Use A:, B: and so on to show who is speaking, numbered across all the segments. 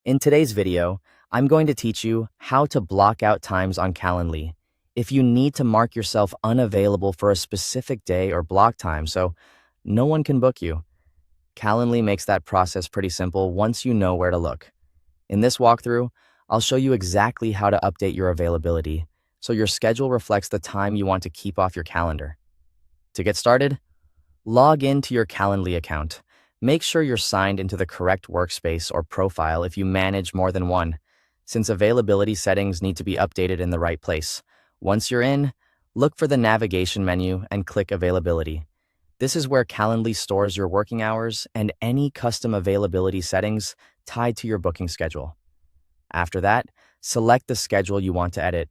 A: In today's video, I'm going to teach you how to block out times on Calendly. If you need to mark yourself unavailable for a specific day or block time so no one can book you, Calendly makes that process pretty simple once you know where to look. In this walkthrough, I'll show you exactly how to update your availability so your schedule reflects the time you want to keep off your calendar. To get started, log into your Calendly account. Make sure you're signed into the correct workspace or profile if you manage more than one, since availability settings need to be updated in the right place. Once you're in, look for the navigation menu and click Availability. This is where Calendly stores your working hours and any custom availability settings tied to your booking schedule. After that, select the schedule you want to edit.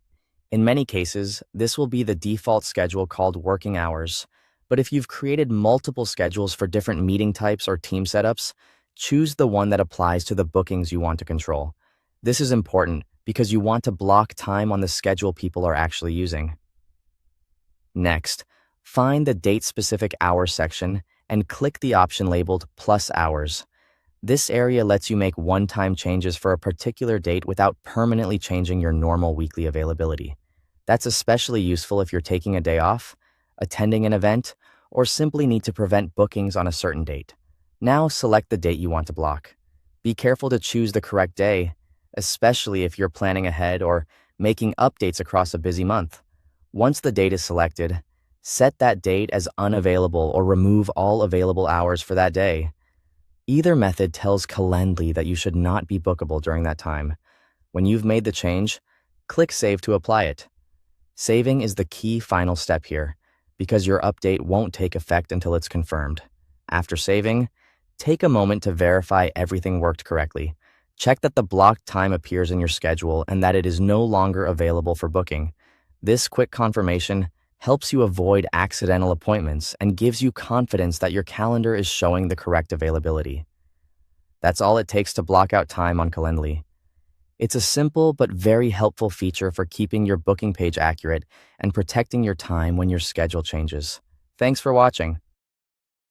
A: In many cases, this will be the default schedule called working hours. But if you've created multiple schedules for different meeting types or team setups, choose the one that applies to the bookings you want to control. This is important because you want to block time on the schedule people are actually using. Next, find the date-specific hours section and click the option labeled Plus Hours. This area lets you make one-time changes for a particular date without permanently changing your normal weekly availability. That's especially useful if you're taking a day off, attending an event, or simply need to prevent bookings on a certain date. Now select the date you want to block. Be careful to choose the correct day, especially if you're planning ahead or making updates across a busy month. Once the date is selected, set that date as unavailable or remove all available hours for that day. Either method tells Calendly that you should not be bookable during that time. When you've made the change, click Save to apply it. Saving is the key final step here, because your update won't take effect until it's confirmed. After saving, take a moment to verify everything worked correctly. Check that the blocked time appears in your schedule and that it is no longer available for booking. This quick confirmation helps you avoid accidental appointments and gives you confidence that your calendar is showing the correct availability. That's all it takes to block out time on Calendly. It's a simple but very helpful feature for keeping your booking page accurate and protecting your time when your schedule changes. Thanks for watching.